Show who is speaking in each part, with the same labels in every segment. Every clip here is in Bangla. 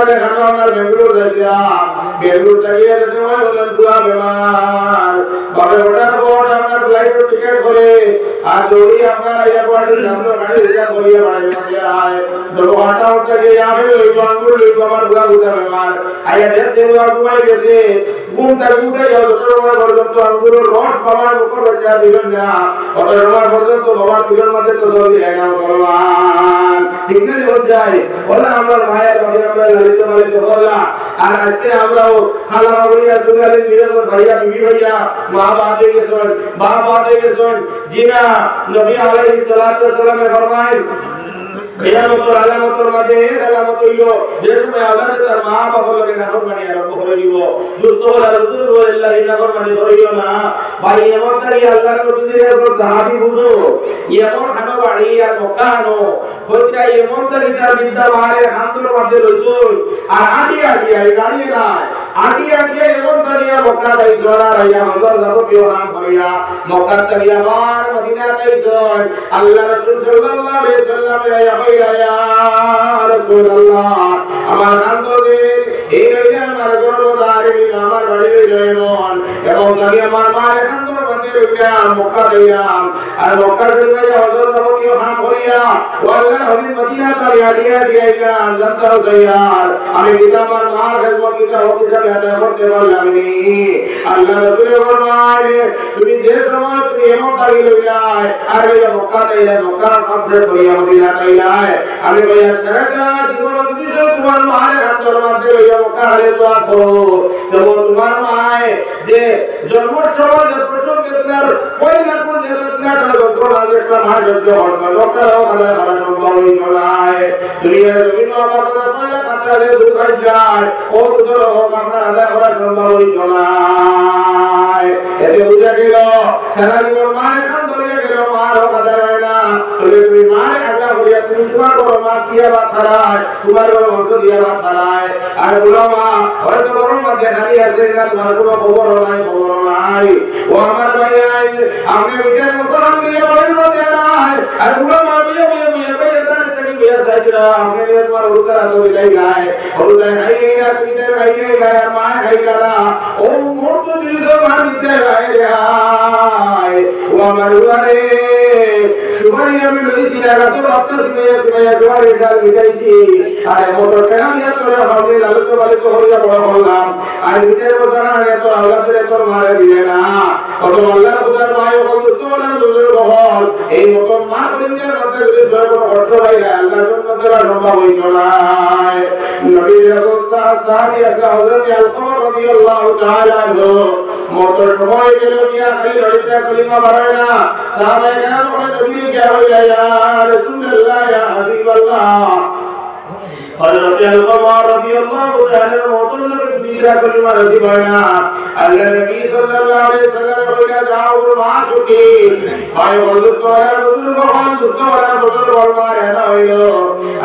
Speaker 1: করে খানো আমার বেঙ্গলুরু যাইয়া বেঙ্গলুরু যাইয়া সময় হলেন পুরা বেমার বাবা ওটার পর আপনার ফ্লাইট টিকেট করে আর দৌড়ি আপনার এয়ারপোর্টে সামনে গাড়ি রিজার্ভ করিয়ে বাড়ি আয় দরো আটা উঠে গিয়ে আমি ওই বাঙ্গুর লই আমার পুরা পুরা বেমার আয়া দেশে ওরা ঘুমাই গেছে ঘুম তার উঠে যাও দরবার পর্যন্ত আঙ্গুর রস বাবার মুখ বাচ্চা দিবেন না কত দরবার পর্যন্ত বাবার পিছন মধ্যে তো জলদি লাগাও সলমান ঠিক না হয়ে যায় বলে আমার মায়ের বাড়ি আমরা লালিত পালিত হলাম আর আজকে আমরাও খালা বাবুরিয়া সুগালি নিরন্তর ভাইয়া বিবি ভাইয়া মা বাদে গেছেন বাপ বাদে গেছেন জিনা নবী আলাইহিস সালাতু ওয়াস সালামের ফরমান কিয়ামতের আলামতের মাঝে আলামত হইল যে সময় আল্লাহ তার মা বাবাকে নাফরমানি আরম্ভ করে দিব দুষ্ট হলে রাসূলুল্লাহ নাফরমানি করিও না ভাই এমন তারি আল্লাহর নবীর উপর সাহাবী বুঝো এমন খানো বাড়ি আর মক্কা আনো হইতা এমন তারি তার বিদ্যা মারে হান্তর মাঝে লইছুন আর আটি আই গাড়ি না আটি এমন তারি মক্কা যাই জোরা রাইয়া মন্দর যাব কেউ নাম করিয়া মক্কা তারি আবার মদিনা যাইছন আল্লাহ রাসূল সাল্লাল্লাহু আলাইহি ওয়াসাল্লাম ইয়া রাসূলুল্লাহ আমার আন্তরে এই রইয়া আমার গর্বদারি আমার বাড়ি জয়মন এবং আমি আমার মায়ের আন্তর মধ্যে রইয়া মক্কা যাইলাম আর মক্কা যাইয়া হযরত আবু হাম করিয়া ওয়াল্লাহ হবি মদিনা তারিয়া দিয়াইলাম জান্তার যাইয়ার আমি দিলাম আমার মার খেদমত কিটা অফিসে আদায় করতে পারলাম নি আল্লাহ রাসূল ফরমায় তুমি যে সময় তুমি এমন তারি লইয়া আর এই মক্কা যাইলা মক্কা কমপ্লিট করিয়া মদিনা যাইলায় আমি কইয়া সারাটা জীবন তুমি তোমার মায়ের আন্তর মধ্যে রইয়া মক্কা আলে তো আসো যেমন তোমার মায় যে জন্ম সময় যে প্রসঙ্গে আপনার পয়লা কোন যে আপনার যন্ত্রণা যে একটা মা যজ্ঞ হচ্ছে লোকটাও খালা খালা সম্ভব হয়ে চলায় দুনিয়ার বিভিন্ন আমার কথা পয়লা কাটালে দুঃখ যায় ও দুধর হোক আপনার আদায় করা সম্ভব হয়ে চলায় এতে বুঝা গেল সারা জীবন মায়ের কান ধরিয়া গেল মার হোক আদায় হয় না তবে তুমি মায়ের আদা করিয়া তুমি তোমার বড় মা দিয়া বা খারায় তোমার বড় বংশ দিয়া বা খারায় আর বলো মা হয়তো বড় মা দেখানি আছে না তোমার কোনো খবর নাই ও আমার ভাই আপনি উঠে মুসলমান নিয়ে বলেন না নাই আর বলো মা বিয়ে বেদার থেকে বিয়ে সাইরা আপনি তোমার উত্তর আলো লাই গায় ওলাই নাই না তুমি তে গাই গায় আর মা গাই গালা ও মোর তো দিছো মা বিতে গায় রে ও আমার উলারে সুবাই আমি লইছি না তো রক্ত সিমাইয়া জোয়ারে জাল মিটাইছি আর মোটর কেন দিয়া তোরে হবে লালু তো বলে তো হইয়া বড় হলাম আর ভিতরে বসানা আগে তো আল্লাহ তোরে তোর মারে দিবে না কত আল্লাহ খোদার মায় ও তো বলে দুজের বহল এই মত মা দিনের মধ্যে যদি সর্ব অর্থ হইয়া আল্লাহর জন্য তোরা সম্ভব হই চলায় নবী রাসূল সাহাবী হযরত আল-কমর রাদিয়াল্লাহু তাআলা মোটর সময় গেল গিয়া খালি রইটা কলিমা বাড়ায় না সাহাবায়ে কেরাম বলে নবী কে হইয়া ইয়া রাসূলুল্লাহ ইয়া হাবিবাল্লাহ হযরত আল-কমর রাদিয়াল্লাহু তাআলা মোটর বিদরা কলিমা নসিব হয় না আল্লাহ নবী সাল্লাল্লাহু আলাইহি ওয়াসাল্লাম বলে যাও মাসুকি হয় বন্ধু তোরা বুজুর্গ বলবা এনা হইলো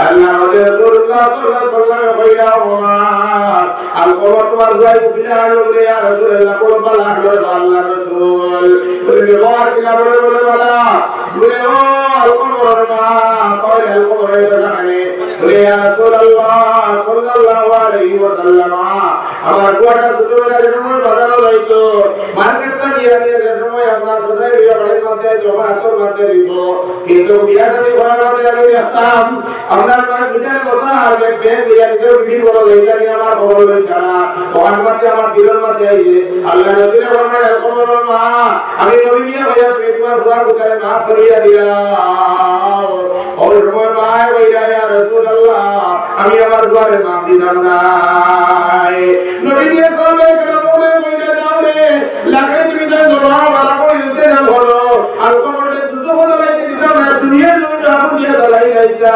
Speaker 1: আল্লাহ রাসূলুল্লাহ সাল্লাল্লাহু আলাইহি ওয়াসাল্লাম আল-কমর তোমার যাই বিনা বলে ইয়া রাসূলুল্লাহ কোরবা লাগলো আল্লাহ রাসূল বলে বার কিনা বলে বলা বলে ও আল-কমর মা কয় আল-কমর জানে বলে ইয়া রাসূলুল্লাহ সাল্লাল্লাহু আলাইহি ওয়াসাল্লাম আমার গোটা সুতরাং সময় বাজার হইতো মার্কেটটা দিয়ে সময় আপনার সদাই বিয়া বাড়ির মধ্যে জমা আতর মধ্যে দিত কিন্তু বিয়া যদি ঘরের মধ্যে আমি আসতাম আপনার মানে বিটার কথা আর দেখবে বিয়া দিতে বিধি বড় লইতা নিয়ে আমার খবর লইতা না ওখান মধ্যে আমার দিলের মধ্যে আইছে আল্লাহ নবীর বলেন এরকম মা আমি নবী বিয়া ভাইয়া তোমার দোয়া করে মাফ করিয়া দিলাম ওই সময় মা কইরা ইয়া রাসূলুল্লাহ আমি আমার দোয়ারে মাফ দিলাম না নবী দিয়ে সালামে কেন বলে কইরা যাও রে লাগে তুমি তো জোড়া মারা কই দিতে না বলো আর কোমরে দুটো বলে লাইতে দিতাম না দুনিয়ার জন্য আপু দিয়া দালাই লাইতা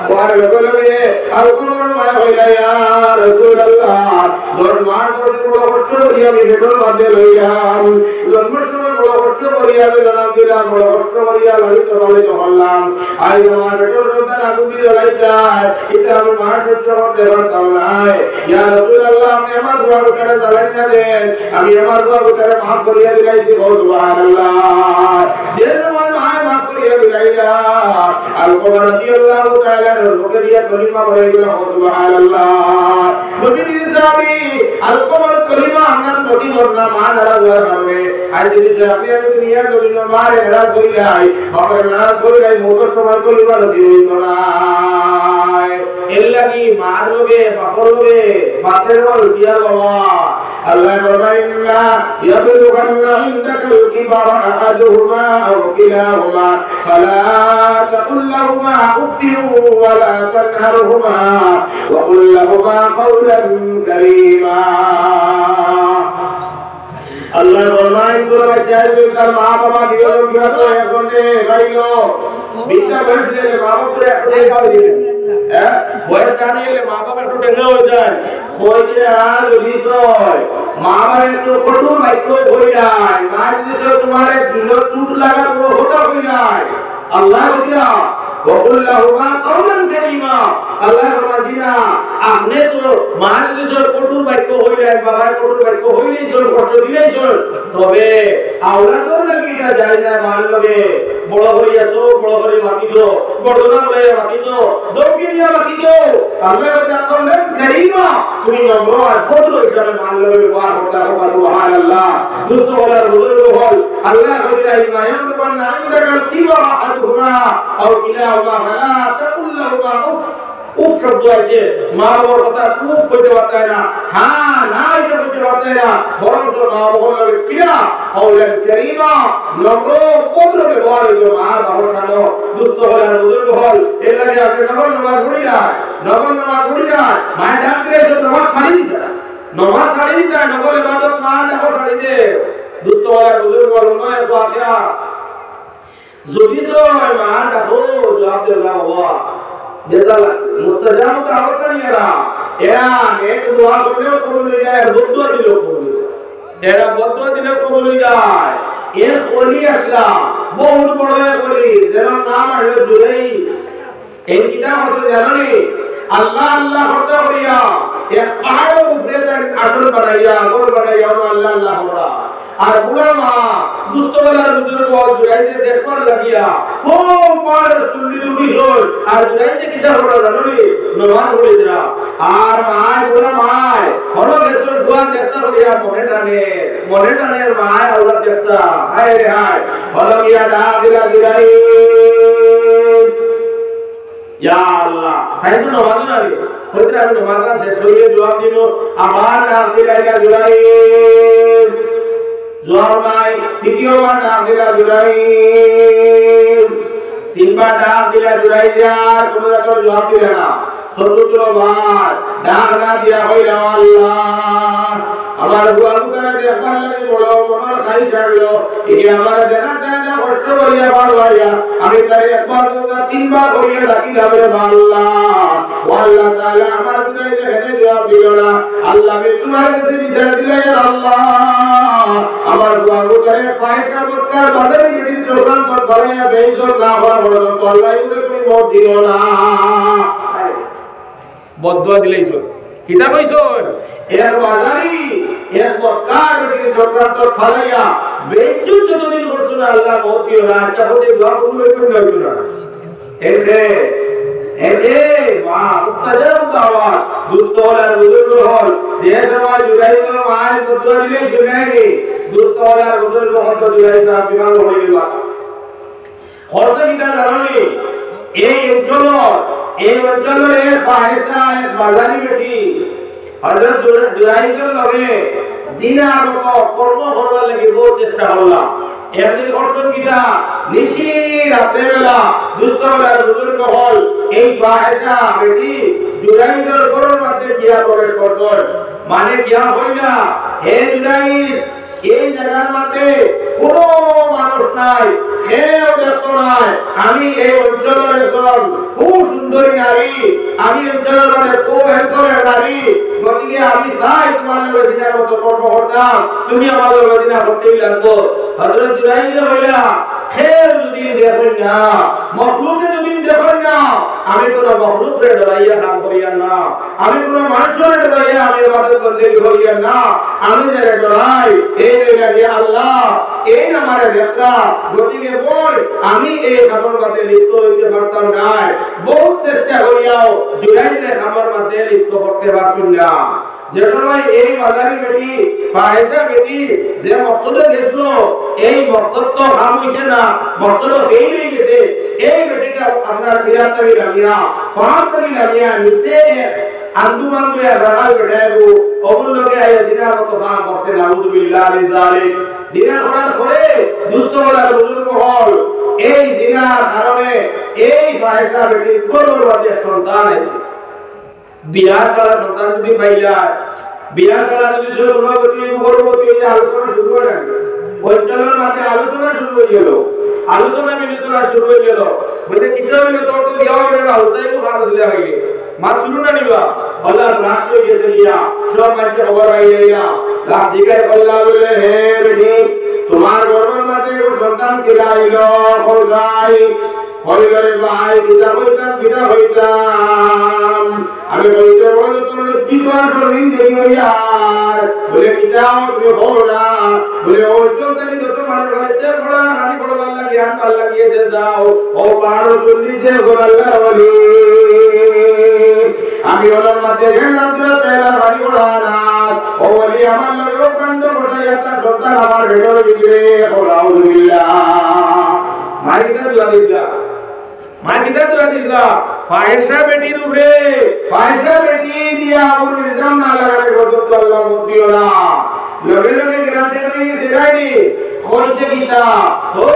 Speaker 1: ওয়ার বলে আর কোমরে মায়া হইলা ইয়া রাসূলুল্লাহ দর মার করে বড় কষ্ট করিয়া আমি বেতন বাঁধে লইলাম জন্মের সময় বড় কষ্ট করিয়া আমি জন্ম দিলাম বড় কষ্ট করিয়া লালিত পালিত হলাম আজ আমার বেতন সন্তান আগুদি জ্বলাই যায় এটা আমি মা সহ্য করতে পারতাম না ইয়া রাসূলুল্লাহ আপনি আমার দোয়া করে জ্বালাই না দেন আমি আমার দোয়া করে মাফ করিয়া দিলাইছি সুবহানাল্লাহ যে আমার মাফ করিয়া দিলাইলা আল-কুমার রাদিয়াল্লাহু তাআলা রুকরিয়া কলিমা বলেছিল সুবহানাল্লাহ নবী সাহাবী আল-কুমার কলিমা আমরা নবী বর্ণনা মান আলাদা করবে আজ যদি আপনি দুনিয়ার জমিন মারে এরা কই যায় বাবা না কই যায় মোট সময় কলিমা দিইত না এর লাগি মার লোকে বাপর লোকে বাতের বল সিয়া বাবা আল্লাহ ফরমাইনা ইয়াবলুগান্না ইনদাকাল কিবারা আহাদুহুমা আও কিলাহুমা ফালা তাকুল লাহুমা উফিউ ওয়ালা তানহারহুমা ওয়া কুল লাহুমা কাওলান কারীমা আল্লাহ ফরমায় তোরা চাইবে তার মা বাবা দিও বিরাট এখন গাইলো বিদ্যা বয়সে মা বাবা একটু গাও দিবেন হ্যাঁ বয়স টানিয়ে মা বাবা একটু টেঙ্গা হয়ে যায় হইছে আর বিষয় মা বাবা একটু কঠোর বাক্য হয়ে যায় মা যদি তোমার দিল চুট লাগা পুরো হতা হয়ে যায় আল্লাহ বলিয়া وقل لهما قولا كريما আল্লাহ ফরমাইনা আপনি তো মা যদি কঠোর বাক্য হই যায় বাবার কঠোর বাক্য হইলেই চল কষ্ট দিলেই চল তবে আওলাদর লাগি এটা যায় না মান লগে বড় হইয়াছো বড় করে মাটি দো বড়দনা লয়ে মাটি দো দৌকিনিয়া মাটি দো আল্লাহ বলে কওলান কারীমা তুমি নম্র আর কঠোর হিসাবে মান লগে ব্যবহার করতে হবে সুবহানাল্লাহ দুষ্ট বলার বুজুর্গ হল আল্লাহ বলে ইমায়াম বান্না ইনদাকাল কিবারা আহাদুহুমা আও কিলাহুমা ফালা তাকুল লাহুমা উফ শব্দ আছে মা বাবার কথা উফ কইতে পারতে না হ্যাঁ না এটা কইতে পারতে না বরং মা বাবার লাগে কিয়া কওলান কারীমা নম্র কঠোর ব্যবহার হইলো মা বাবার সামনে দুষ্ট বলার বুজুর্গ হল এর লাগে আপনি নগর নামাজ পড়ি যায় মায়ের ডাক দিয়ে নামাজ ছাড়ি দিতে নগর ইবাদত মা নগর ছাড়ি দে দুষ্ট বলার বুজুর্গ হল নয় ফাতিহা যদি তো মা ডাকো জবাব দে বাবা বেজাল আছে মুস্তাজাব দাওয়াত করিয়া এরা নেক দোয়া করলেও কবুল হয়ে যায় বদদুয়া দিলেও কবুল হয়ে যায় এরা বদদুয়া দিলেও কবুল হয়ে যায় এক ওলি আসলা বহুত বড় ওলি যার নাম হলো জুরাইজ এই কিতাব আছে জানেন আল্লাহ আল্লাহ করতে করিয়া এক পাহাড় উপরে আসল বানাইয়া গোল বানাইয়া আল্লাহ আল্লাহ করা আর উলামা দুস্তওয়ালার বুজুর্গ জুরাইজে দেখবার লাগিয়া খুব বড় সুন্নিত বিষয় আর জুরাইজে কিতাব পড়া জানি নওয়াজ বলিদরা আর মায় উলামায় হলো গেছল ফুয়ান দেখতা করিয়া মনে টানে মায় আল্লাহ দেখতা হায় রে হায় হলো ইয়া দাবিলা জুরাইজ ইয়া আল্লাহ তাই তো নওয়াজ না রে হইতে আমি নওয়াজ শেষ হইলে জবাব দিব আমার দাবিলা জুরাইজ জবাব নাই তৃতীয়বার ডাক দিলা জুরাইজ তিনবার ডাক দিলা জুরাইজ আর কোন রকম জবাব দিলে না চতুর্থবার ডাক না দিয়া হইল আল্লাহ আমার বুয়াবু করে দেখবার লাগে বড় মনের খাই ছাড়লো এই আমার দেখা যায় না কষ্ট করিয়া বাড়বাইয়া আমি তাই একবার তিনবার করিয়া ডাকি যাবে আল্লাহ ও আল্লাহ তাআলা আমার জুরাইজ হেনে জবাব দিল না আল্লাহ আমি তোমার কাছে বিচার দিলে আল্লাহ আমার বুয়াবু করে পয়সা বৎকার বাজারে গিয়ে চোখান তো করে বেইজত না হওয়া বড় তো আল্লাহ তুমি মত দিও না বদদুয়া দিলেইছো কিতা কইছন এর বাজারি এর বৎকার গিয়ে চোখান তো ফালাইয়া বেইজত যতদিন করছো না আল্লাহ মত দিও না আচ্ছা হতে দোয়া কবুল হইতো না হইতো না এতে মা মুস্তাজাব দাওয়াত দুস্তওয়ালার বুজুর্গ হল যে সময় জুরাইজ মায়ের বদদুয়া দিলে শুনাইনি দুস্তওয়ালার বুজুর্গ হল জুরাইজ বিমান হয়ে গেল খরচ কিটা জানি এই অঞ্চলের ফাহিশা এক বাজারি বেশি হযরত জুরাইজের লগে জিনার মতো কর্ম করবার লাগি বহু চেষ্টা করলাম একদিন করছেন কিটা নিশি রাতে বেলা দুস্তওয়ালার বুজুর্গ হল এই ফাহিশা বেটি জুরাইজের ঘরের মধ্যে গিয়া প্রবেশ করছেন মানে গিয়া হইলা হে জুরাইজ এই জায়গার মধ্যে কোনো মানুষ নাই কেউ দেখতো নাই আমি এই অঞ্চলের একজন খুব সুন্দরী নারী আমি অঞ্চলের মধ্যে খুব হ্যান্ডসাম নারী গতিকে আমি চাই তোমার জিনার মতো কর্ম করতাম, তুমি আমার জিনা করতেই লাগতো। হযরত জুরাইর বললা খের যদি দেখুন না, মখলুকে যদি দেখুন না, আমি কোন মখলুকরে ডরাইয়া কাম করিয়া না, আমি কোন মানুষের ডরাইয়া আমি ইবাদত করতে করিয়া না, আমি যারা ডরাই এই লাগে আল্লাহ এই আমারে দেখা গতিকে বল আমি এই খবর মধ্যে লিপ্ত হইতে পারতাম না, বহুত চেষ্টা করিয়াও জুরাইরে খবর মধ্যে লিপ্ত করতে পারছুন না। যে সময় এই বাজারি বেটি ফাহেসা বেটি যে মকসদে গেছিল এই মকসদ তো কাম হইছে না, মকসদ ফেল হয়ে গেছে। এই বেটিটা আপনার ফিরাতাবি রামিয়া পাঁচতাবি রামিয়া নিচে আন্দুমান করে রাগাল বেটাইবো ওগুলো লোকে আইয়া জিনার মতো কাম করছে। নাউযুবিল্লাহ মিন যালিক। জিনা করার পরে দুষ্ট বলার বুজুর্গ হল, এই জিনার কারণে এই ফাহেসা বেটি গর্ভবতী সন্তান আছে। বিয়া ছাড়া সন্তান যদি পাইলা, বিয়া ছাড়া যদি গর্ভবতী হয়ে আলোচনা শুরু হয়ে গেল, পঞ্চালের মাঝে আলোচনা শুরু হয়ে গেল, আলোচনা বিবেচনা শুরু হয়ে গেল, বলতে কিতা হইলে তোর তো বিয়া হয়ে গেল, হলতাই তো খারাপ ছিল হইলে মাছ শুরু না নিবা আল্লাহ রাষ্ট্র হয়ে গেছে গিয়া সব মাঝে খবর হয়ে গেল। লাস্ট দিকে আল্লাহ বলে হে বেটি তোমার গর্ভের মাঝে সন্তান কিলাইল খোদাই হইলে ভাই কিতা হইতাম কিতা হইতাম আমি বলতে বলে তুমি কি করছো ইন্দ্রিয় ইয়ার বলে কিতা তুমি হলো না বলে ও চলতে যত মানুষ হইতে বড় রানী বড় আল্লাহ জ্ঞান আল্লাহ গিয়েছে যাও ও পারো শুনলিছে আল্লাহ বলি আমি ওনার মধ্যে গেলাম তো তেরা বাড়ি বড়ানা ও বলি আমার লোক কান্দ বড়াই একটা সন্তান আমার ভেতরে বিগড়ে আলহামদুলিল্লাহ মাইকা দুয়া দিলা मां किधर तो आती थी फाहिशा बेटी दूसरे फाहिशा बेटी दिया और निजाम ना लगा के तो अल्लाह मोदी होना लगे ग्रांटे में ये सिराई खोल से कीता हो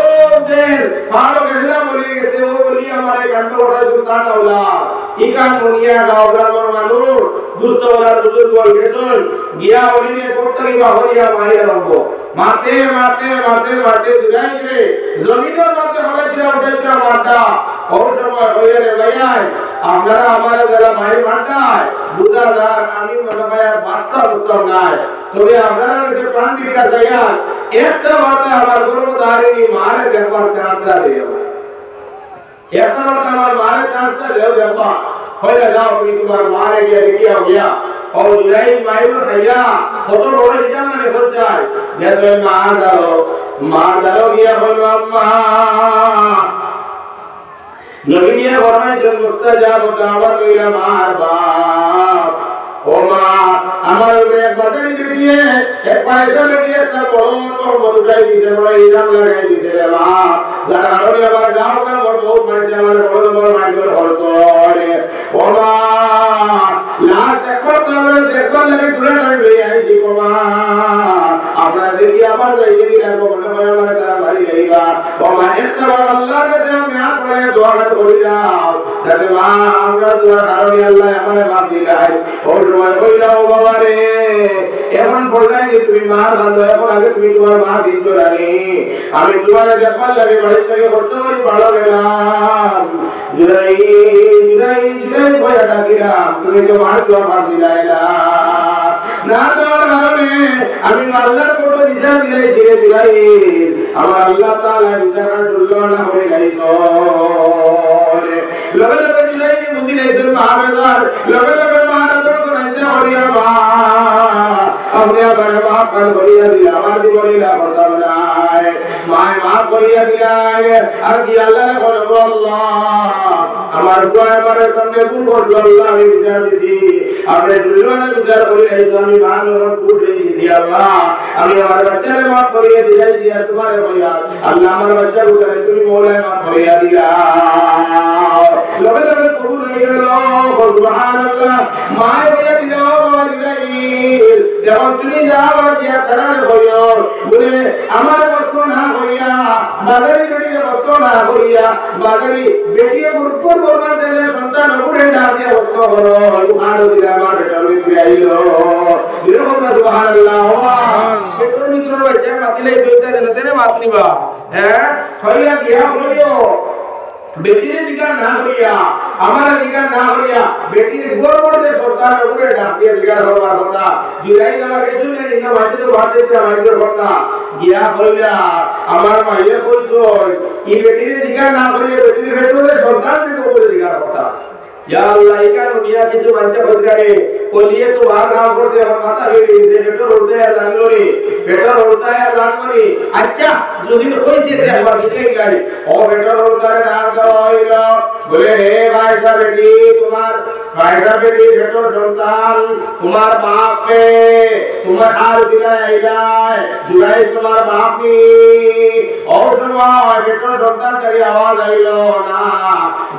Speaker 1: देर फाड़ो कहला बोले के से वो बोली हमारे घंटो उठा सुल्तान औलाद इकान दुनिया का औलाद मानो दुष्ट औलाद बुजुर्ग बोल के सुन गया बोली ने कोटरी बाहरिया मारे रंगो मारते मारते मारते मारते जुगाई रे जमीनों मारते हमारे किला उठे किला मारता और समय होया रे भैया আপনারা আমারে যারা ভাই মানতায় বুঝাদার আমি মতবায়া বাস্তব নাই তবে আপনারা যে প্রাণ বিকাশ আয়া একটা বার্তা আমার গর্ভধারিণী মারে দেখবার চান্সটা দিও একটা বার্তা আমার মারে চান্সটা দিও দেখবা হয়ে যাও তুমি তোমার মারে গিয়ে দেখিয়া হইয়া और जुलाई मायू खैया फोटो रोड इतना मैंने खुद चाहे जैसे मार डालो किया बोलो अम्मा नबीया फरमाए से मुस्तजाब दावत इला मार बाप ओ मां আমার এক বাজারে বেরিয়ে এক পয়সা বেরিয়ে একটা বড় তো বড়াই দিছে বড় ইরাম লাগাই দিছে রে মা যারা আরো আবার গাঁও গাঁও বড় বহুত মানুষ আমার বড় বড় মাইকেল হরসরে ও মা লাস্ট একবার তাহলে দেখবার লাগে তুলে টানবে আইছি গো মা আপনারা দেখি আমার যাইতে রাখবো মনে হয় আমার তারা বাড়ি যাইবা ও মা একটা বার আল্লাহর কাছে আমি হাত পড়ে দোয়া করি যাও যাতে মা আমরা দোয়া কারণে আল্লাহ আমারে মাফ দিলাই ও সময় কইলাও বাবা রে এমন বললাই যে তুমি মার বাঁধো এখন আগে তুমি তোমার মা দিছো রানী আমি তোমার দেখবার লাগে বাড়ি থেকে কষ্ট করে ভালো গেলাম জুরাই জুরাই জুরাই ভয়া ডাকিলাম তুমি তো মার দোয়া মার দিলাই না দেওয়ার কারণে আমি আল্লাহর কোটো বিচার দিলাইছি রে জুরাই আমার আল্লাহ তাআলা বিচার শুনলো না হয়ে গেছে লগে লগে জুরাইকে বুদ্ধি দিয়েছে মহারাজার লগে লগে মহারাজার তো রাজ্য হরিয়া মা अपने अपने माफ कर बढ़िया दिया हमारी बढ़िया बताओ ना माय माफ बढ़िया दिया और कि अल्लाह ने बोलो अल्लाह हमारे दुआ हमारे सामने पूछ अल्लाह ने विचार दी अपने दुनिया ने विचार बोले है तो हम मान और पूछ ले दी अल्लाह हमें हमारे बच्चे ने माफ बढ़िया दिया दिया तुम्हारे भैया अल्लाह हमारे बच्चे को करे तुम मौला माफ बढ़िया दिया लोग लोग कबूल नहीं करो सुभान अल्लाह माय बढ़िया दिया যখন তুমি যাও গিয়া ছাড়া হইও বলে আমার কষ্ট না হইয়া বাজারি বেটিকে কষ্ট না হইয়া বাজারি বেটিকে উপর করবার দিলে সন্তান উপরে না দিয়ে কষ্ট করো সুবহান আল্লাহ আমার বেটা লইতে আইলো যেরকম সুবহানাল্লাহ পেট্রোল মিত্র বাচ্চা মাতিলে দুইটা দিন তেনে মাত নিবা হ্যাঁ হইয়া গিয়া হইও বেটির জিকার না করিয়া আমার জিকার না করিয়া বেটির গর্ব যে সরকার উপরে ডাকিয়ে জিকার করবার কথা জুলাই আমার কিছু নেই না মাঝে বাসে তে আমাদের কথা গিয়া হইলা আমার মাইয়ে কইছো এই বেটির জিকার না করিয়া বেটির ভেতরে সরকার থেকে উপরে জিকার কথা या अल्लाह का दुनिया किसी बच्चे खुद करे कोलिए तो बाहर काम करते हम माता है इसे पेट्रोल उड़ता है जानवरी पेट्रोल उड़ता है जानवरी अच्छा जो दिन कोई से एक बार कितने गाड़ी और पेट्रोल उड़ता है ना तो बोले हे भाई साहब बेटी तुम्हार भाई साहब बेटी पेट्रोल संतान तुम्हार बाप पे तुम्हार हाल दिलाए जुलाई तुम्हार बाप की और सुनो पेट्रोल संतान तेरी आवाज आई लो ना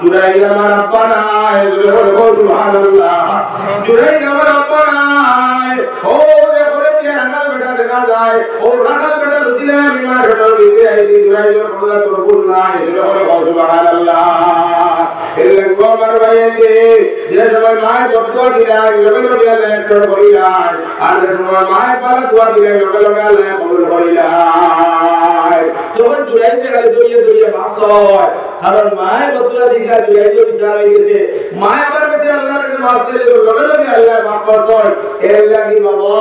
Speaker 1: जुलाई हमारा अब्बा ना सुभान अल्लाह जुलाई नंबर अपनाए हो देखो रे ये रंगल बेटा देखा जाए और रंगल बेटा रुसिला बीमार बेटा बीते ऐसी जुलाई जो खुदा तो बोलना है जो सुभान अल्लाह इल्लल्लाह मरवाएंगे जे समय माय बक्का दिया लगे लगे लेक्चर बोलिया आज समय माय पर दुआ दिया लगे लगे ले बोलिया तो जुलाई ते खाली दुनिया बासोय কারণ মায় বদলা দিলা जुलाई जो বিচার হয়ে গেছে মায় আবার কাছে আল্লাহর কাছে মাফ করে দিল লগে লগে আল্লাহ মাফ করছয় এর লাগি বাবা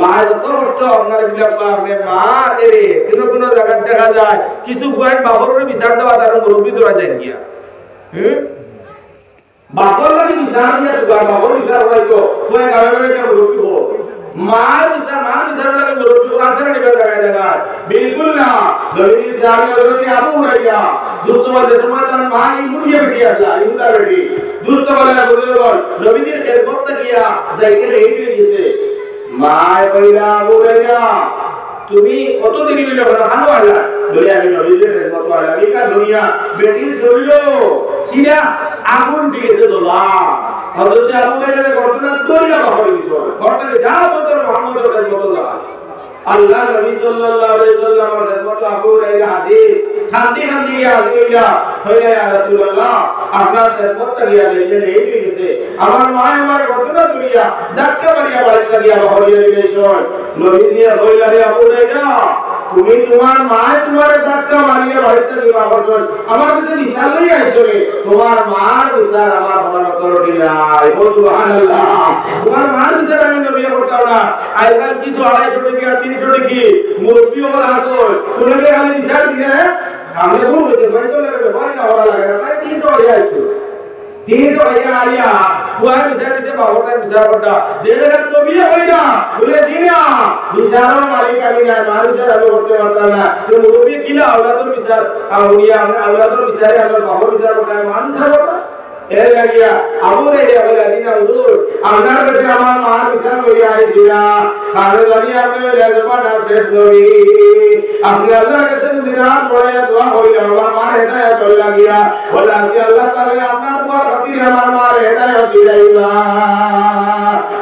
Speaker 1: মায় যত কষ্ট আপনারা দিলা আপনি মা এরে কোন জায়গা দেখা যায় কিছু পয়েন্ট বাবরের বিচার দেওয়া তার মুরব্বি ধরা যায় গিয়া বাবর লাগি বিচার দিয়া তো বাবর বিচার হইতো কয় গালে কে মুরব্বি হো मार लगे मुरब्बी को आसर नहीं बैठा जाएगा बिल्कुल ना नबी साहब ने बोला कि अबू भैया दोस्तों वाले समाचार माई मुझे बेटी अल्लाह इनका बेटी दोस्तों वाले बोले नबी ने खैर वक्त किया जाके रही जैसे माय पहला अबू भैया তুমি কত দেরি হইল না খানো আল্লাহ বলে আমি নবীর খেদমত করলাম এই কা দুনিয়া বেটির শরীর সিনা আগুন দিয়েছে দোলা হযরত আবু বকর ঘটনা দরিয়া বাহর দিছো ঘটনা যা বদর মুহাম্মদের খেদমত করা আল্লাহ নবী সাল্লাল্লাহু আলাইহি সাল্লামের খেদমত আবু রাইলা হাদিস শান্তি শান্তি আসিলা হইলা ইয়া রাসূলুল্লাহ আপনার খেদমত করিয়া দিয়েছেন এই গেছে আমার মা আমার ঘটনা দরিয়া ধাক্কা মারিয়া বাড়ি করিয়া বাহর দিয়েছো নবী দিয়া হইলা রে আবু রাইলা তুমি তোমার মা তোমার ধাক্কা মারিয়া বাড়িতে দিবা বলছেন আমার কাছে বিচার লই আইছো রে তোমার মার বিচার আমার বাবার করতে নাই ও সুবহানাল্লাহ তোমার মার বিচার আমি নবী করতাম না আজকাল কিছু 250 টাকা 300 টাকা মুরব্বি ওর আসো তুমি খালি বিচার দিছে আমি বলতে বলতে লাগে ভাই না ওরা লাগে তাই 300 হয়ে যাচ্ছে 300 হয়ে আইয়া ফুয়া বিচার দিছে বাবাটা বিচার করতা যে জায়গা নবী হইনা বলে জিনা বিচার মালিক আমি না মানুষের আলো করতে পারতাম না তো মুরব্বি কিলা আওলাদুর বিচার আউলিয়া আওলাদুর বিচারে আমরা বাবা বিচার করতে মানুষের করতে এর লাগিয়া আবু রাইয়া বলে দিনা হুজুর আপনার কাছে আমার মা বিচার হইয়া আইছিলা খানে লাগিয়া আপনি রাজবানা শেষ নবী আপনি আল্লাহর কাছে জিনাত পড়ে দোয়া কইলা আমার মা হেদায়েত হই লাগিয়া বলে আসি আল্লাহ তাআলা আপনার দোয়া খাতিরে আমার মা হেদায়েত দিলাইলা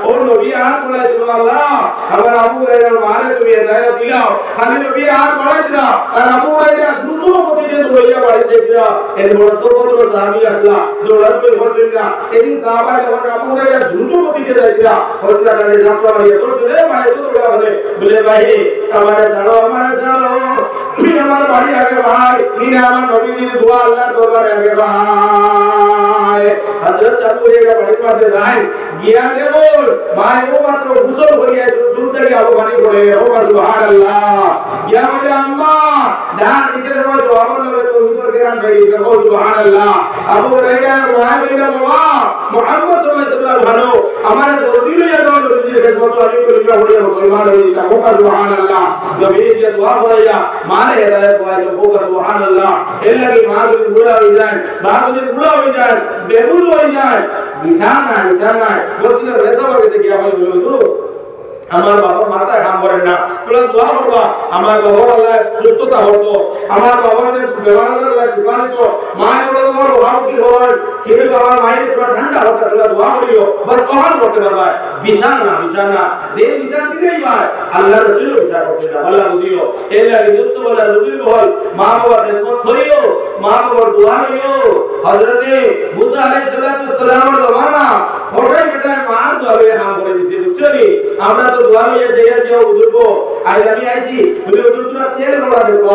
Speaker 1: ও নবী আর বলে সুবহানাল্লাহ আমার আবু রাইয়ার মারে তুমি হেদায়েত দিলাও খালি নবী আর বলে দিলা আর আবু রাইয়া দ্রুত গতিতে দৌড়িয়া বাড়ি যাইছিলা এর বড় তো সাহাবী আসলা দৌড়াতে বলছিলা এদিন সাহাবা যখন আবু রাইয়া দ্রুত গতিতে যাইছিলা হযরত আলী যাত্রা মারিয়া তো শুনে মানে তো দৌড়া বলে ভাই আমারে ছাড়ো তুমি আমার বাড়ি আগে ভাই তুমি আমার নবীজির দোয়া আল্লাহ দরবারে আগে ভাই হযরত আবু রাইয়া বাড়ি পাশে যায় গিয়া দেবল ভাই ও মাত্র গোসল করিয়া সুন্দরী আবু পানি পড়ে ও সুবহানাল্লাহ গিয়া বলে আম্মা ডান দিতে সময় তো আমার নবী তো সুন্দর কিরাম বেরিয়ে ও সুবহানাল্লাহ আবু রাইয়া ভাই বলে বাবা মুহাম্মদ সাল্লাল্লাহু আলাইহি ওয়াসাল্লাম ভালো আমার নবী লইয়া দাও নবীর খেদমত আমি করিয়া হইয়া মুসলমান হইয়া ও সুবহানাল্লাহ নবীর যে দোয়া করিয়া माने हेदायत वाले को सुभान अल्लाह एल्ला की मागुल बुला हो जाए बागुल बुला हो जाए बेबुल हो जाए निशाना वसिला वैसा वाले से क्या হয় বলো তো আমার বাবা মাথা কাম করে না তোমরা দোয়া করবা আমার বাবার আল্লাহ সুস্থতা হতো আমার বাবার যে বেমারের আল্লাহ শিফা দিত মায়ের বড় বড় ভাব কি হয় কেউ বাবা মায়ের পুরো ঠান্ডা হতো তোমরা দোয়া করিও বাস কখন করতে পারবা বিছানা যে বিছানা দিলেই ভাই আল্লাহ রাসূল বিচার করতে না আল্লাহ বুঝিও এই লাগে দোস্ত বলা রুবিল বল মা বাবা খেদমত করিও মা বাবার দোয়া নিও হযরতে মুসা আলাইহিস সালাতু ওয়াস সালামের জমানা হোসেন বেটা মার দোয়া কাম করে দিছে বুঝছনি আমরা তো দোয়া নিয়ে যাইয়া যাও হুজুরগো আজ আমি আইছি বলে হুজুর তোরা তেল বড়া দেখো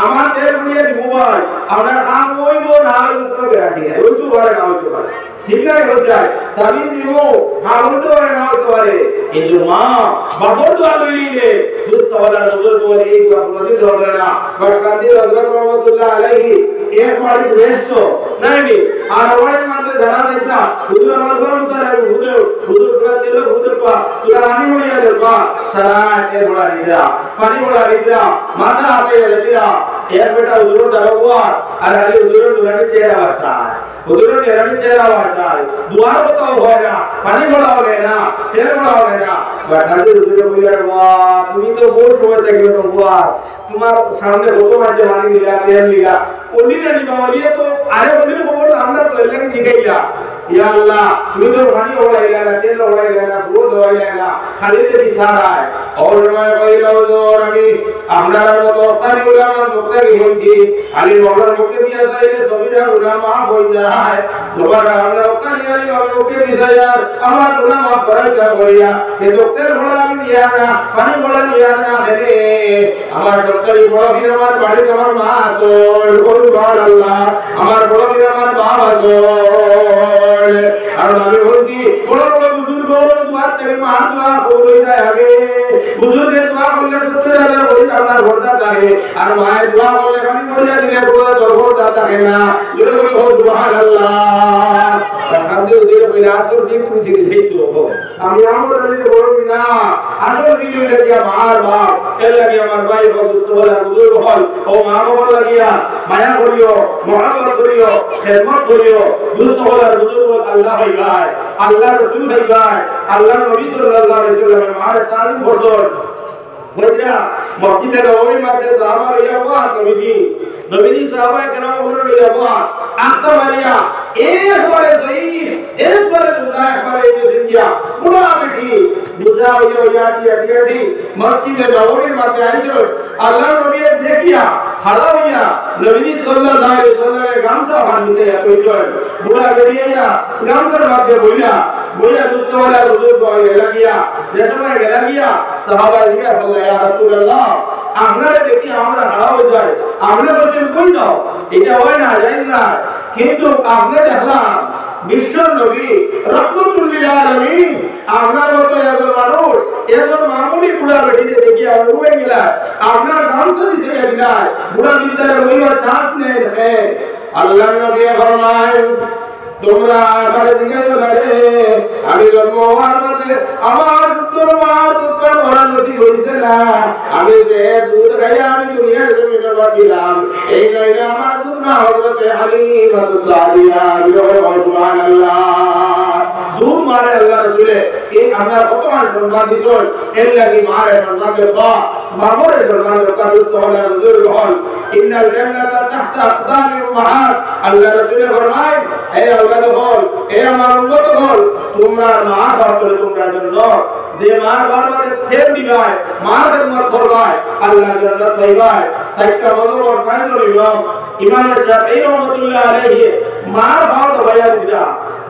Speaker 1: আমার তেল নিয়ে দিব ভাই আমরা কাম হইব না হইব কোনো গ্যারান্টি নাই ওই তো ঘরে না হইতে পারে ঠিক নাই হয়ে যায় তাবি দিব কাম হইতে পারে না হইতে পারে কিন্তু মা বাবর দোয়া লইলে দুস্তওয়ালা হুজুর দোয়া এই দোয়া কোনদিন ধরবে না বাসকান্দি হযরত রহমাতুল্লাহ আলাইহি এক বাড়ি বেস্ট নাই আর ওই মাত্র যারা দেখলা হুজুর আমার বড় তারা হুজুর পুরা তেল হুজুর পা তুরা রানী মরিয়া দেখবা সারা তে বড়া দিরা পানি বড়া দিরা মাথা আতে দিরা এক বেটা হুজুর দারোয়া আর আলী হুজুর দুরানি চেহারা বাসা হুজুর নেরানি চেহারা বাসা দুয়ার কত হয় না পানি বড়া হয় না তেল বড়া হয় না বাসাতে হুজুর কইরা বাহ তুমি তো বহু সময় থেকে বাহ তোমার সামনে কত মাঝে পানি দিলা তেল দিলা ওলিনা নিবা ওলিয়া তো আরে ওলির খবর আমরা তো এলাকে জিগাইলা ইয়া আল্লাহ তুমি তো পানি ওলাইলা না তেল ওলাইলা না দুধ ওলাইলা না খালি তে ইশারায় और मैं কইলা হুজুর আমি আপনার মত অকারি উলামা মুক্তারি হইছি আলী মওলার মুক্তি দিয়া চাইলে সবিরা উলামা হই যায় তোমার আমরা অকারি আলী মুক্তি দিয়া আমার উলামা ফরাইতা করিয়া এই ডক্টর বলা আমি দিয়া না পানি বলা দিয়া না রে আমার সরকারি বড় বীর আমার বাড়ি আমার মা আসল কুরবান আল্লাহ আমার বড় বীর আমার বাবা আসল আর আমি বলছি বড় বড় বুজুর্গ দুয়ার থেকে মা দোয়া কই যায় আগে বুজুর্গের দোয়া করলে 70000 ওই আপনার ঘরটা থাকে আর মায়ের দোয়া করলে পানি পড়িয়া দিলে পুরো দরবারটা থাকে না জোরে বলি সুবহানাল্লাহ শান্তি ওদের কইলা আসল ঠিক তুমি শিখে দিছো আমি আমার দিকে বড় না আসল দিলে লাগিয়া মার বাপ এর লাগিয়া আমার ভাই দোস্ত বলা বুজুর্গ হল ও মা বাবার লাগিয়া মায়া করিও মহব্বত করিও খেদমত করিও দোস্ত বলা বুজুর্গ আল্লাহ ভাই ভাই আল্লাহ রাসূল ভাই ভাই আল্লাহ নবী সাল্লাল্লাহু আলাইহি ওয়াসাল্লামের মার তারিফ বছর হইরা মসজিদে নববীর মধ্যে সাহাবা ইয়া নবীজি সাহাবা কেরাম বলে ইয়া আত্মা মারিয়া একবারে জয়ীফ একবারে দুটা একবারে জিন্দিয়া পুরো বেটি বুঝা হইয়া ইয়াটি মসজিদে নববীর মধ্যে আইছো আল্লাহ নবী দেখিয়া খাড়া হইয়া নবীজি সাল্লাল্লাহু আলাইহি ওয়াসাল্লামের গামছা বাঁধিছে কইছো বুড়া বেরিয়া গামছার মধ্যে বইলা দুস্তওয়ালা বুজুর্গ হয়ে লাগিয়া যে সময় গেলা গিয়া সাহাবা জিজ্ঞাসা করলেন ইয়া রাসূলুল্লাহ আপনারা দেখি আমরা খাড়া হয়ে যায় আমরা বলছেন কই দাও এটা হয় না জানেন না কিন্তু আপনি দেখলাম বিশ্ব নবী রাহমাতুল লিল আলামিন আপনার মতো একজন মানুষ একজন মামুলি বুড়া বেটিতে দেখি আমরা উড়ে গেলা আপনার গামছা দিছে গেলা বুড়া বিদ্যারে ওইবার চান্স নেই দেখে আল্লাহর নবী ফরমায় তোমরা আমার দিকে ধরে আমি জন্ম হওয়ার মধ্যে আমার তোর মরা নসিব হইছে না আমি যে দুধ খাইয়া আমি দুনিয়ার জমিনে বাঁচিলাম এই নইলে আমার দুধ না হযরতে হালিমাতুস সাদিয়া সুবহানাল্লাহ দুধ মারে আল্লাহ রাসূলে এই আমরা কতমান সম্মান দিছন এর লাগি মারে সম্মান দেব মামুরে সম্মান দেব দুস্থ হলে হুজুর হল ইন্নাল জান্নাতা তাহতা আকদামিল উম্মাহাত আল্লাহ রাসূলে ফরমায় হে আল্লাহ হল হে আমার উম্মত হল তোমরা মা বাপ তোমরা জন্য যে মার বাবাকে তেল দিবাই মার খেদমত করবাই আল্লাহ জান্নাত পাইবাই সাইকা বলবর ফায়দা নিল ইমাম শাফিঈ রাহমাতুল্লাহ আলাইহি মার বাপ বায়া দিলা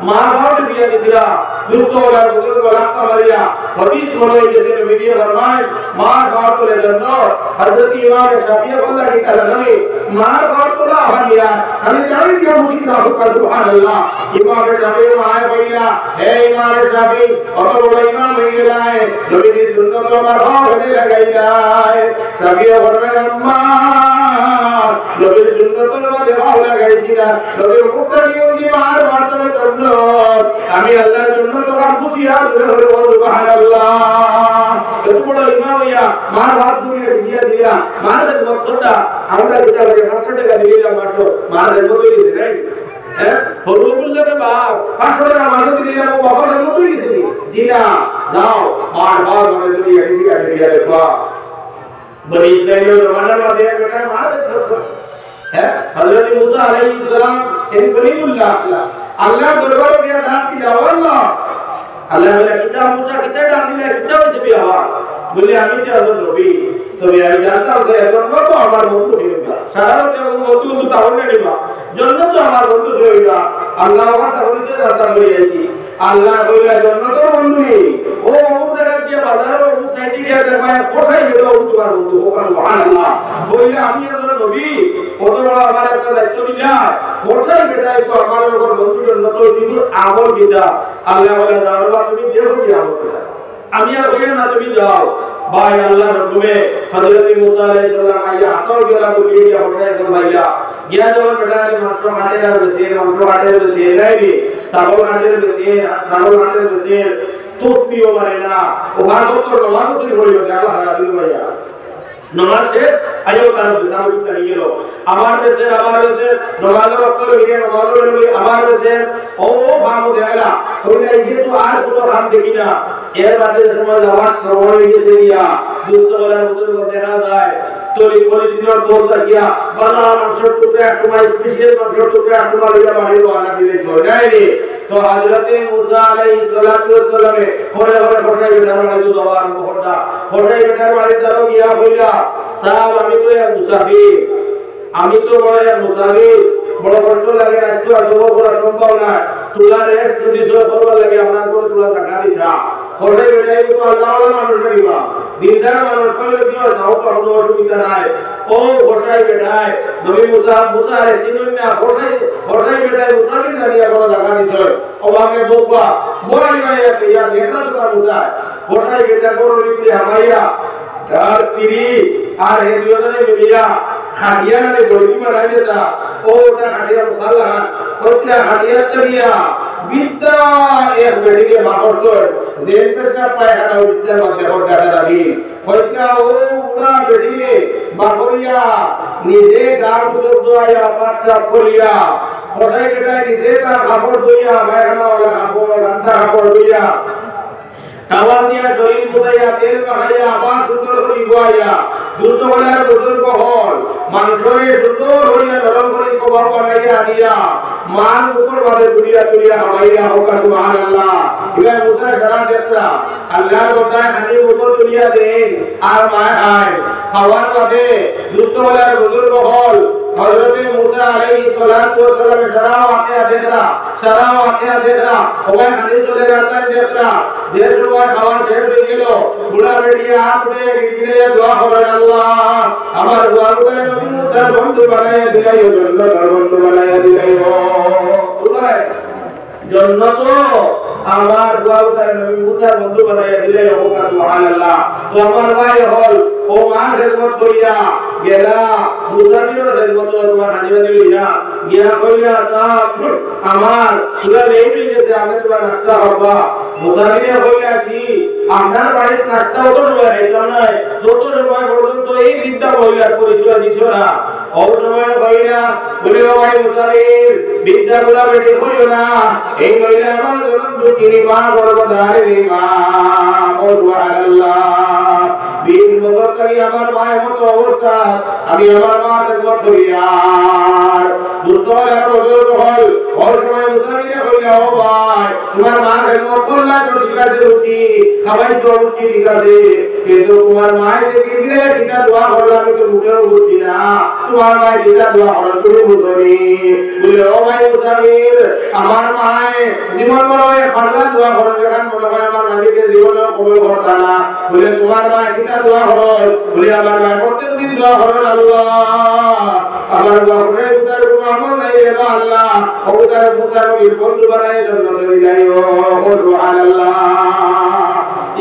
Speaker 1: মার বাপ বিয়া দিলা দুস্থ ওলা বুজুর্গ রাখতা মারিয়া হাদিস মনে যেসে নবী ফরমায় মার বাপ তোলে জান্নাত হযরত ইমাম শাফিঈ বললা কি কালামে মার বাপ তোলা হলিয়া আমি জানি কি মুশকিল না সুবহানাল্লাহ ইমাম শাফিঈ মায় কইলা হে ইমাম শাফিঈ অত বড় ইমাম হয়ে গেলায় নবীজি সুন্নাত আমার হলে লাগাইলাই শাফিঈ বলবেন আম্মা নবীর সুন্নাতের মধ্যে ভালো লাগাইছিলা নবীর মুক্তি কি মার মারতে জন্য আমি আল্লাহর জন্য তো খুশি আর সুবহানাল্লাহ এত বড় ইমাম ইয়া মার হাত দুনিয়া দিয়া দিয়া মারের মতটা আমরা কিতাবে 500 টাকা দিলাম মাসো মারের মতই দিছে নাই হ্যাঁ হরুগুল লাগে বাপ 500 টাকা মাসো দিলাম বাবার মতই দিছে জিনা যাও মার বাপ মানে দুনিয়া দিয়া দেখো বনি ইসরাইলের রওয়ানা দিয়ে বেটা মারের মত है हजरत मूसा अलैहि सलाम इन कलीमुल्लाह अल्लाह दरबार में डाक दिया अल्लाह अल्लाह बोला किताब मूसा कितना डाक दिया किताब से भी हवा बोले আমি তো হযরত নবী তবে আমি জানতাম যে জন্ম তো আমার বন্ধু হইবা সারা রাত বন্ধু তো তাও না নিবা জন্ম তো আমার বন্ধু হইবা আল্লাহ ওয়া তাআলা সে জানতাম বলি আছি আল্লাহ কইলা জন্ম তো বন্ধু নেই ও ওদের গিয়া বাজারে ও সাইডে গিয়া দেখবায় কোথায় বেটা ও তোমার বন্ধু ও সুবহানাল্লাহ বইলে আমি আসলে নবী কত বড় আমার একটা দায়িত্ব দিলাম কোথায় বেটা তো আমার উপর বন্ধুর মত কিন্তু আমল বিদা আল্লাহ বলে দাও তুমি দেখো কি আমল বিদা আমি আর বলি না তুমি যাও ভাই আল্লাহর হুকুমে হযরত মুসা আলাইহিস সালাম আইয়া আসর গেলা বলিয়ে গিয়া বসায় একদম ভাইয়া গিয়া যখন বেটা মাংস কাটে না বেশি নাই ছাগল কাটে বেশি তোসবিও মানে না ও ভাগত নমাজ তুই বলিও আল্লাহ সারা দিন ভাইয়া নমাজ শেষ আইও তার বিসাম করে গেল আমার দেশে নমাজের অক্ষর হইয়ে নমাজের হইয়ে আমার দেশে ও ভাগো দেলা ওইটা ইয়ে তো আর কোনো কাম দেখি না এর বাদে সময় আওয়াজ শ্রবণ হয়ে গেছে গিয়া দুষ্ট বলার মতো দেখা যায় তোরি পরিচিতর দৌড়টা গিয়া বালা মাংসের টুকরা একটুমা স্পেশাল মাংসের টুকরা একটুমা লইয়া বাড়ির আনা দিয়েছে নাই রে তো হযরত মুসা আলাইহিস সালাতু ওয়াস সালামে ঘরে বসাই বেটার বাড়ি যাওয়া আরম্ভ করতা বসাই বেটার বাড়ি যাও গিয়া কইলা সাহেব আমি তো এক মুসাফির বড় কষ্ট লাগে আজকে আসবো করা সম্ভব না তুলা রেস্ট দিছো করবার লাগে আপনার করে তুলা টাকা দিতা ঘরে বেটাই তো আল্লাহ মানুষ করিবা দিনদার মানুষ কইলে কি হয় নাও তো কোনো অসুবিধা নাই ও বসাই বেটাই নবী মুসা আলাইহিস সালাম বসাই বেটাই মুসাফির দাঁড়িয়ে বড় টাকা দিছো ওবাকে বকবা বড়াই ভাই ইয়া দেখলা তো মুসা বসাই বেটা বড় লিখে আমাইয়া তার স্ত্রী আর এই দুজনে মিলিয়া খাটিয়া না গড়ি বানাই দেতা ওটা খাটিয়া মশলা কতলা খাটিয়া চড়িয়া বিদ্যা এক বেড়িয়ে মাহসর জেন পেশা পায়খানা উঠতে মধ্যে হড়াটা দাবি কতলা ও উড়া বেড়িয়ে বাগরিয়া নিজে গার মুসর দোয়া পাঁচা করিয়া কোথায় কেটায় নিজে তার কাপড় দইয়া পায়খানা ওলা কাপড় রান্না কাপড় দইয়া টাওয়ার দিয়া শরীর মুদাইয়া তেল মাখাইয়া আবার সুন্দর করে গোয়াইয়া দুষ্ট বলার বুজুর্গ হল মাংসরে সুন্দর হইয়া নরম করে কবর বানাইয়া দিয়া মান উপর বাদে তুলিয়া হওয়াইয়া হোক সুবহানাল্লাহ ইলা মুসা সারা যাত্রা আল্লাহর কথায় হানি উপর তুলিয়া দেন আর মায় আয় খাওয়ার বাদে দুষ্ট বলার বুজুর্গ হল হযরত মুসা আলাইহিস সালাতু ওয়াস সালাম সারা ওয়াকিয়া দেখরা ওই হানি চলে যাতা দেখরা যে সময় খাওয়ার শেষ হয়ে গেল বুড়া বেটিয়া আপনি গিয়ে দোয়া করেন আল্লাহ আমার দোয়াকে নবী মুসা বন্ধু বানায়া দিলাইও জান্নাতের বন্ধু বানায়া দিলাইও কোথায় জান্নাত আমার দোয়াকে নবী মুসা বন্ধু বানায়া দিলাইও সুবহানাল্লাহ তো আমার ভাই হল ও মা খেদমত করিয়া গেলা মুসাফিরের খেদমত তোমার হানিবা দিলিয়া গিয়া কইলা সাহেব আমার পুরা লেট হয়ে গেছে আমি তোমার নাস্তা করবা মুসাফিরে কইলা কি আপনার বাড়ির নাস্তা হতো না এটা নয় যত সময় পর্যন্ত এই বিদ্যা মহিলার পরিচয় দিছ না ও সময় কইলা বলে ভাই মুসাফির বিদ্যা গুলা বেটে কইও না এই মহিলা আমার জন্য দুঃখী মা বড়দারে মা ও সুবহানাল্লাহ 20 বছর ধরে আমার মায়ের মতো অবস্থা আমি আমার মা খেদমত করি আর দুষ্টরা প্রযোগ হল ওই সময় মুসাফিরে কইলা ও ভাই তোমার মা খেদমত করলা তো ঠিক আছে রুচি খাবাই তো রুচি ঠিক আছে কিন্তু তোমার মায়ের যে দিলে ঠিকা দোয়া করলা আমি তো মুখেও বুঝছি না তোমার মায়ের ঠিকা দোয়া করলা তুমি বুঝনি বলে ও ভাই মুসাফির আমার মায়ে জীবন বড় ফাড়লা দোয়া করলা যখন মনে হয় আমার নবীকে জীবনে কবুল করতা না বলে তোমার মায়ের ঠিকা দোয়া করো বলে আমার মায়ের প্রত্যেকদিন দোয়া করো আল্লাহ আমার বাপরে উতার কোন আমল নাই রে আল্লাহ ওতার মুসাফির বন্ধু বানায় জান্নাতে যাইও সুবহানাল্লাহ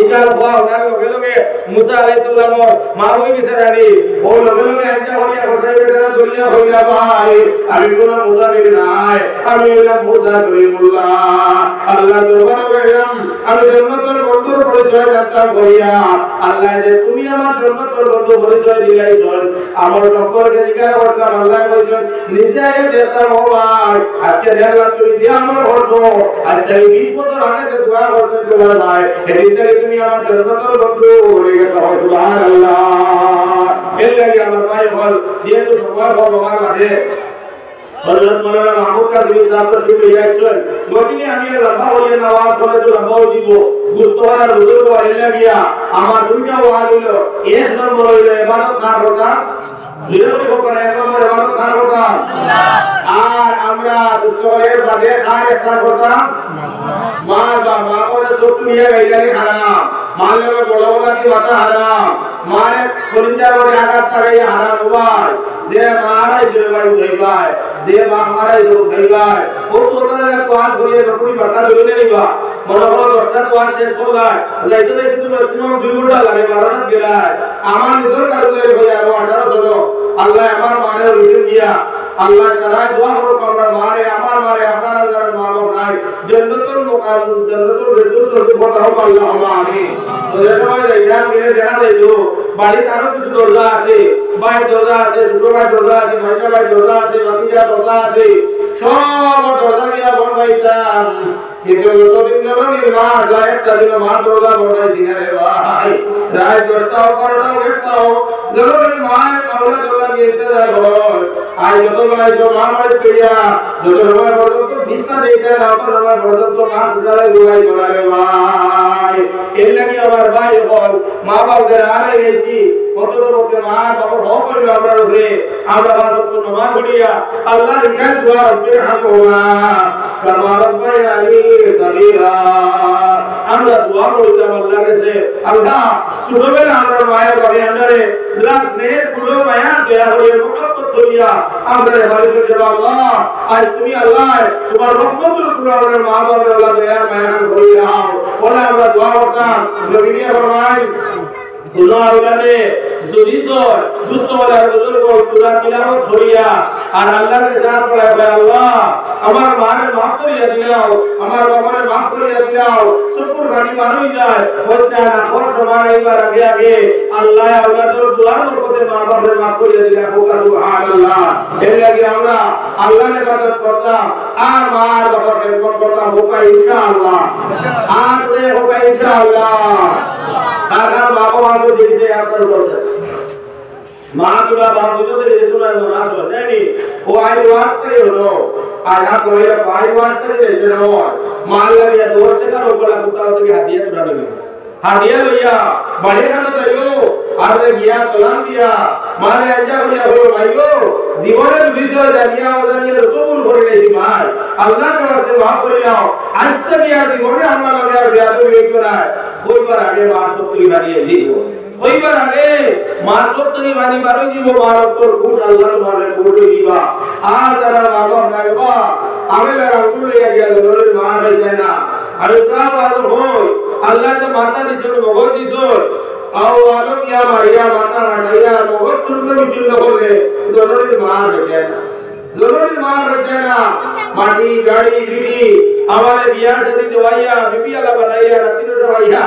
Speaker 1: ইকাল খোয়া ওনার লগে লগে মুসা আলাইহিস সালামর মা হই গেছে রানী ও লগে লগে আজ্ঞা হইয়া বসাই বেটারা দুনিয়া হইলা ভাই আমি কোন মুসাফির নাই আমি হইলাম মুসা করিমুল্লাহ আল্লাহ দরবারে গেলাম আমি জান্নাতের বন্ধুর পরিচয় জানতাম কইয়া আল্লাহ যে তুমি আমার জান্নাতের বন্ধু পরিচয় দিলাইছন আমার সম্পর্কে জিজ্ঞাসা করতাম আল্লাহ কইছেন নিজে আগে দেখতাম ও ভাই আজকে দেখলাম তুমি যে আমার হরছো আজকে 20 বছর আগে যে দোয়া করছেন তোমার ভাই এদিকে তুমি আমার জান্নাতের বন্ধু হয়ে গেছো সুবহানাল্লাহ এর লাগি আমার ভাই বল যেহেতু সময় হল আমার মাঝে হযরত মাওলানা মাহমুদ কাসিম সাহেব তো শিখে যাচ্ছেন গতিকে আমি লম্বা হয়ে নামাজ পড়ে তো লম্বা হয়ে দিব গুস্তওয়ার বুজুর্গ হইলা গিয়া আমার দুইটা ওয়াজ হলো এক নম্বর হইলো ইবাদত কার কথা জিরোটি করে এক নম্বর ইবাদত কার কথা আর আমরা গুস্তওয়ারের বাদে আর এক কথা মা করে সব নিয়ে গাইলানি হারাম माने में बड़ा बड़ा की बात हराम माने खुलिंदा बड़े आघात करे हराम हुआ जे मारा इसे भाई उठाई गाय जे मारा इसे उठाई गाय वो तो होता है तो आज बोलिए बकरी बता बोले नहीं बा बड़ा बड़ा दोस्ता तो आज शेष हो गया जाइते जाइते तो मैक्सिमम 2 घंटा लगे मारना गेला है आमान इधर कर दे भैया वो 18 सो अल्लाह हमार माने रिजन दिया अल्लाह शराय दुआ करो कमरा मारे हमार मारे हमारा जरा मारो नहीं जन्नतुल मुकाम जन्नतुल फिरदौस से बताओ अल्लाह आमीन तो যেটা ভাই এক্সাম দিলে দেখা যায় তো বাড়িতে আরো কিছু দরজা আছে ভাই দরজা আছে ছোট ভাই দরজা আছে ভাইটা ভাই দরজা আছে বাকিরা দরজা আছে সব দরজা দিয়া বনাইতাম কিন্তু যতদিন যাব নির্মাণ যায় একটা দিন মার দরজা বনাইছি না রে ভাই রাত 10টাও 12টাও 1টাও যতদিন মায়ের পাওলা দরজা দিয়ে ইন্তজার হয় আজ যত ভাই তো মা বাড়ি পেয়া যত সময় পর্যন্ত বিছনা দিতে না তো সময় পর্যন্ত কাজ করে গুলাই করে রে ভাই এর লাগি আমার ভাই হল মা বাবার আরে গেছি কত লোকে মা বাবা হও করে আমরা উপরে আমরা বাসত নামাজ পড়িয়া আল্লাহ রিকাল দোয়া রব্বে হাকুমা কামা রব্বায়ানি সগীরা আমরা দোয়া করিতাম আল্লাহর কাছে আল্লাহ ছোটবেলা আমরা মায়া বাবা আন্ডারে যারা স্নেহ গুলো মায়া দয়া করে মুকদ্দস করিয়া আমরা বাড়িতে যাব আল্লাহ আজ তুমি আল্লাহ তোমার রহমতের উপর আমাদের মা বাবার আল্লাহ দয়া মায়া করে দাও বলে আমরা দোয়া করতাম নবীয়া ফরমায় सुनो औलादे जुदीसोर दोस्तों वाला बुजुर्ग को पूरा तिलावत करिया और अल्लाह के जान पड़े भाई अल्लाह हमार मारे माफ करिया दिलाओ हमार बाबारे माफ करिया दिलाओ शुक्र गाड़ी मारो ही जाए होता ना और समाने एक बार आगे आगे अल्लाह औलादोर दुआ करते मां बाप रे माफ करिया दिला होगा सुभान अल्लाह এর লাগি আমরা আল্লাহর ইবাদত করতাম আর মার বাবার খেদমত করতাম হোকা ইনশাআল্লাহ আর রে হোকা ইনশাআল্লাহ কারণ বাবা মা তো দিছে আপনার করছে মা কিবা বাবা যদি যেত না না আসো নেনি ও আই ওয়াজ করে হলো আর না কইরা পাই ওয়াজ করে যেতে না মাল লাগিয়া দোস্ত কারো বলা কুত্তা থেকে হাদিয়া তুলা লইয়া হাদিয়া লইয়া বড়ে কানো তাইও আর গিয়া সালাম দিয়া মারে আজ্জা করিয়া হলো ভাইগো জীবনের বিষয় জানিয়া জানিয়া কবুল করে নেছি ভাই আল্লাহর কাছে মাফ করে নাও আজ থেকে আর জীবনে আমরা লাগে আর বিয়া তো এই করায় কইবার আগে মা সত্যি বানিয়ে জীব কইবার আগে মা সত্যি বানি বারো জীব মারক তোর খুশ আল্লাহর মারে বলে দিবা আর যারা মা বাপ লাগবা আমেলা রাখুল লিয়া গিয়া দরের মা হই যায় না আর প্রাণ আলো হই আল্লাহ যে মাতা দিছো মগজ দিছো আও আলম ইয়া মারিয়া মাতা মারিয়া মগজ চুন্ন করে দরের মা হই যায় না জরুরি মার রচনা মাটি গাড়ি বিবি আমারে বিয়া শাদি দেওয়াইয়া বিবি আলা বানাইয়া রাতিনো দেওয়াইয়া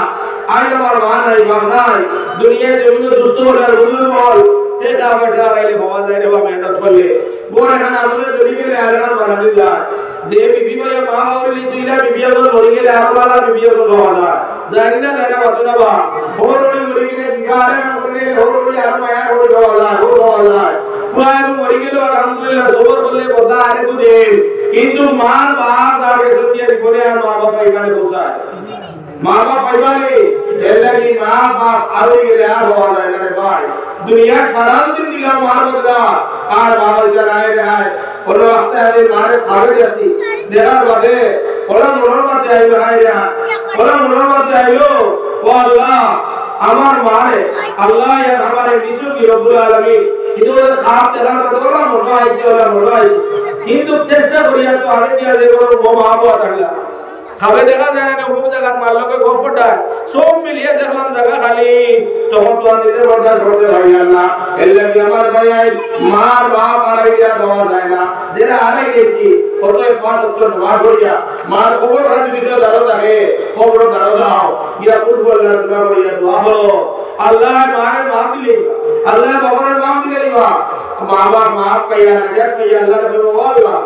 Speaker 1: আজ আমার মা নাই বাপ নাই দুনিয়া জমিন দুষ্ট বলে রুল বল তেটা বসা রাইলে হওয়া যায় রে বা মেহনত করলে বোন এখানে আমাদের দড়ি গেলে আলার বানানি যায় যে বিবি বলে মা বাউরি চুইলা বিবি বল মরি গেলে আরবালা বিবি বল হওয়া যায় জানি না কত না বা হোরড়ি মরি গেলে বিগারে না করলে হোরড়ি আর মায়া হওয়া যায় ফুয়াইবু মরি গেল আলহামদুলিল্লাহ সবর করলে বদা আরে তো দেন কিন্তু মা বাপ আগে সত্যি করে আর মা বাপ পাইবানে পৌঁছায় মা বাপ পাইবানে এর লাগি মা বাপ আরে গেলে আর হওয়া যায় না রে ভাই দুনিয়া সারা দিন দিলাম মার বদলা আর বাবা জানায় রে হায় ওর ওয়াক্তে আরে মারে খাবে আসি দেখার বাদে ওরা মনোর মধ্যে আইলো হায় রে ওরা মনোর মধ্যে আইলো ও আল্লাহ আমার মারে আল্লাহ ইয়া আমারে নিচু কি রব্বুল আলামিন কিন্তু খাপ দেখার কথা ওরা মনো আইছে কিন্তু চেষ্টা করিয়া তো আরে দিয়া দেখো ও মা বাবা থাকলা খাবে দেখা যায় না বহু জায়গা মারলকে গোফটা সব মিলিয়ে দেখলাম জায়গা খালি তখন তো নিজে বরদাস্ত করতে হয় না এর লাগি আমার ভাই মার বাপ আড়াইয়া দেওয়া যায় না যারা আড়াই গেছি কতই 5 ওয়াক্ত নামাজ পড়িয়া মার খবর হাতে বিষয় দাঁড়ো থাকে খবর দাঁড়ো দাও ইয়া ফুটবল না দোয়া করিয়া দোয়া হলো আল্লাহ মারে মাফ দিলে আল্লাহ বাবার মাফ দিলে মা বাপ মাফ কইয়া নাজাত কইয়া আল্লাহ কে বলো আল্লাহ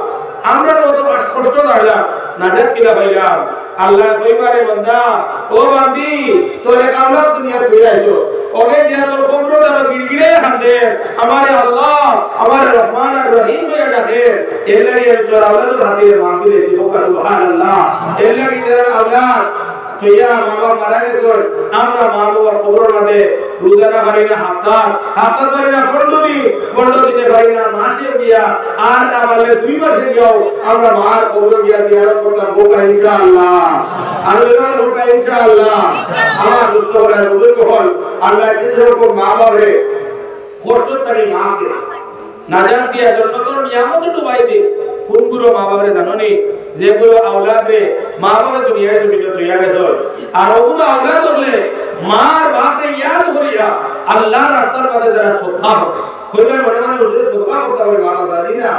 Speaker 1: আমরা তো কষ্ট দাঁড়ালাম নাজাত কিলা পাইলাম আল্লাহ কইবারে বান্দা ও বান্দি তোরে কামলা দুনিয়া পেয়ে আইছো ওকে দিয়া তোর খবর দাও গিরগিরে হান্দে আমারে আল্লাহ আমারে রহমান আর রহিম কইয়া ডাকে এলারি তোর আওলাদ হাতে মাফ দিয়েছি সুবহানাল্লাহ এলারি তোর আওলাদ তৈয়া মা বাবা মারা গেছে আমরা মা বাবার কবর মাঝে রোজানা পারি না হাফতার পারি না 15 দিনে পারি না মাসে গিয়া আর না পারলে 2 মাসে গিয়াও আমরা মার কবর গিয়া জিয়ারত করতাম বোকা ইনশাআল্লাহ আর ওইভাবে বোকা ইনশাআল্লাহ আমার দুস্থ হলে বুঝতে হল আল্লাহ যেরকম মা বাবারে কষ্টকারী মাকে না জান দিয়া জন্য তোর নিয়ামত ডুবাই দে কোনগুলো মা বাবারে জানোনি যেগুলো আওলাদ রে মা বাবা দুনিয়ায় জমিতে তৈয়া গেছে আর ওগুলো আওলাদ হলে মার বাপরে ইয়াদ করিয়া আল্লাহর রাস্তার পথে যারা সদকা হবে কইলে মনে মনে হুজুরে সদকা করতে হবে মা বাবা দিনা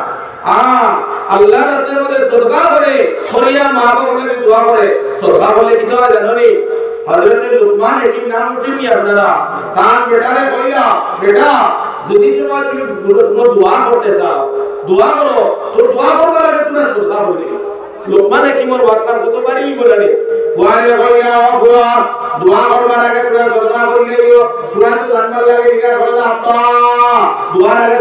Speaker 1: আল্লাহর রাস্তার পথে সদকা করে করিয়া মা বাবাকে দোয়া করে সদকা বলে কি তো জানোনি হযরত লুকমান হাকিম নাম উঠিনি আপনারা তার বেটারে কইলা বেটা যদি সময় তুমি দোয়া করতে চাও দোয়া করো তো দোয়া করতে লাগে তুমি সদকা বলি লুকমান হাকিমের ওয়াক্তার কত বারই বলেনি ফুয়ারে কইলা ফুয়া দোয়া করবার আগে তুমি সদকা করলে ফুয়া তো জানবার লাগে এটা বললা আব্বা দোয়ার আগে